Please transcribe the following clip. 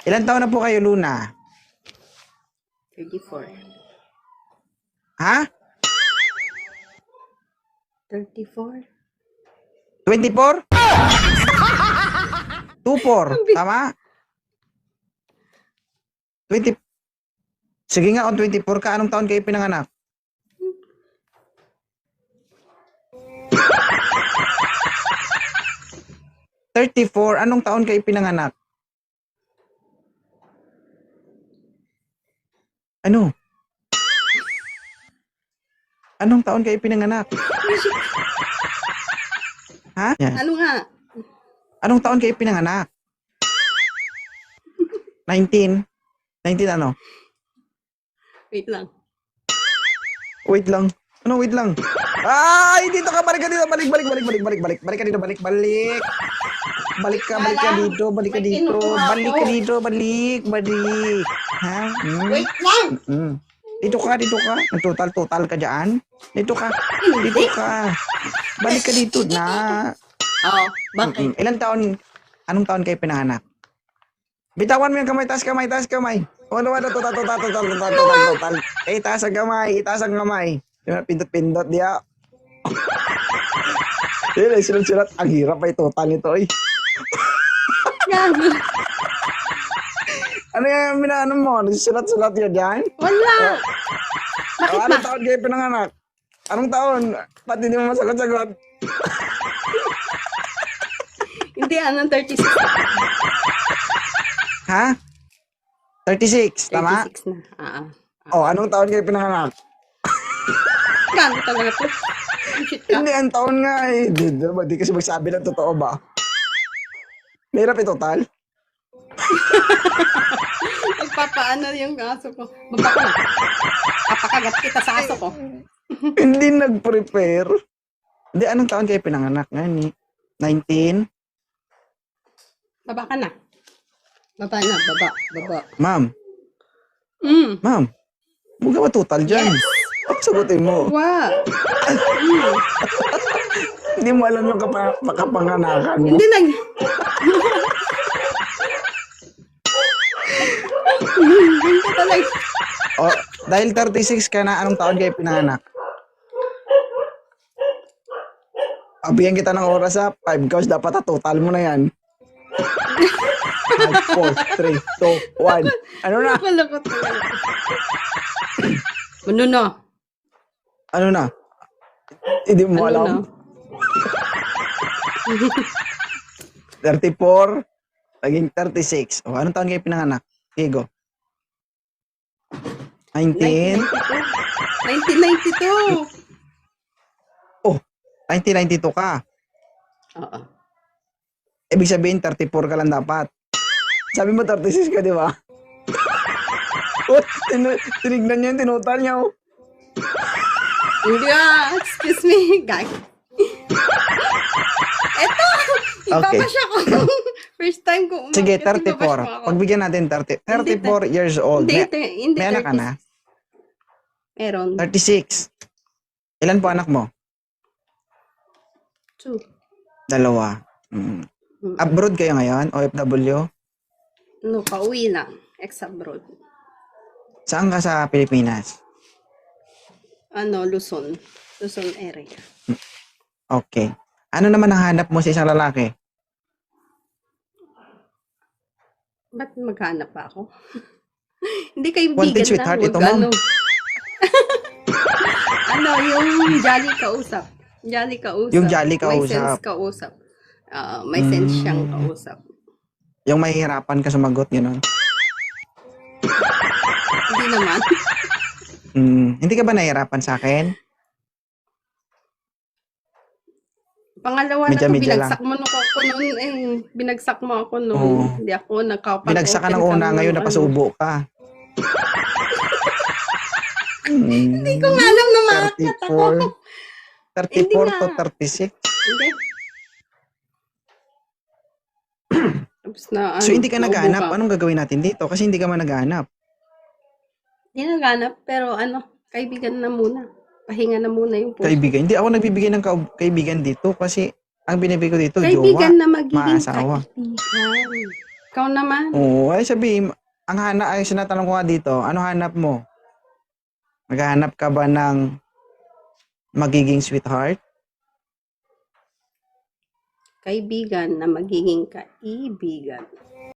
Ilan taon na po kayo, Luna? 34. Ha? 34? 24? 24, tama? 20. Sige nga, kung 24 ka, anong taon kayo pinanganak? ...34, anong taon kayo pinanganak? Ano? Anong taon kayo pinanganak? Ha? Yan. Ano nga? Anong taon kayo pinanganak? 19? 19 ano? Wait lang. Wait lang. Ano wait lang? Ay, dito ka, balik ka dito, balik ka dito, balik. Balik ka dito. Ha? Wait lang! Dito ka. Total ka dyan. Dito ka. Balik ka dito na. Oo, bakit? Ilang taon, anong taon kayo pinanganak? Bitawan mo yung kamay, taas kamay. Ano, total. Itaas ang kamay. Pindot, diya. Yun, sulat. Ang hirap ay total nito, eh. Gago. Ano yung minaano mo? Nagsusulat yun dyan? Wala. Bakit ba? Anong taon kayo pinanganak? Anong taon? Ba't hindi mo masagot-sagot? Hindi, 36. Ha? 36, tama? 36 na. Anong taon kayo pinanganak? Gago talaga po. Shit ka. Hindi, ang taon nga eh. Di kasi magsabi ng totoo ba? Mahirap total. Magpapaano yung aso ko. Baba ko na. Papakagat kita sa aso ko. Hindi nag-prepare. Hindi, anong taon kayo pinanganak ngayon eh? 19? Baba ka na. Baba na, baba. Ma'am, Mm. ma'am. Huwag ka matutal dyan. Yes. Sagutin mo. Wow. Hindi mo alam yung kapanganakan mo. Hindi nag... Ganito talaga. Dahil 36 ka na, anong taon kayo pinanganak? Bigyan kita ng oras ha. 5 cows, dapat total mo na yan. 5, 4, 3, 2, 1. Ano na? Nakalakot talaga. Ano na? Ano na? Hindi mo Ano alam. na? 34, naging 36. Anong taon kayo pinanganak? Diego? 19? 1992. 1992 ka. Oo. Ibig sabihin, 34 ka lang dapat. Sabi mo, 36 ka, di ba? Tinignan niya yung tinutal niya. Oh. Hindi excuse me. Guys. Eto! Ibabasya ko. First time ko umakyat. Sige, ibabasya mo 34. ako. Pagbigyan natin 34 years old. Hindi May anak ka na? Meron. 36. Ilan po anak mo? 2. 2. Abroad kayo ngayon? OFW? No, pauwi na. Ex-abroad. Saan ka sa Pilipinas? Luzon. Luzon area. Okay. Ano naman ang hanap mo sa isang lalaki? Ba't maghanap pa ako? Hindi kaibigan Wanted na. sweetheart, Wag ito, ma'am. Yung jolly kausap. Yung jolly May kausap. sense kausap. May sense siyang kausap. Yung mahihirapan ka sumagot, gano'n. Hindi naman. Hindi ka ba nahihirapan sa akin? Pangalawa na to, Medya-medya binagsak mo ako noon eh. Binagsak mo ako noon. Oo. Hindi ako nakapag-open. Binagsak ka ng una, ngayon napasubo ka. Hindi ko nga alam na maakyat ako. 34 to 36? Hindi. Tapos na, So hindi ka naubo naghahanap. ka. Anong gagawin natin dito? Kasi hindi ka man naghahanap. Hindi naghanap, pero kaibigan na muna. Pahinga na muna yung puso. Kaibigan. Hindi ako nagbibigay ng kaibigan dito kasi ang binibigay ko dito, Kaibigan jowa, na magiging maasawa. kaibigan. Ikaw naman. Oo, ay sabihin, ay sinatanong ko nga dito, ano hanap mo? Maghahanap ka ba ng magiging sweetheart? Kaibigan na magiging kaibigan.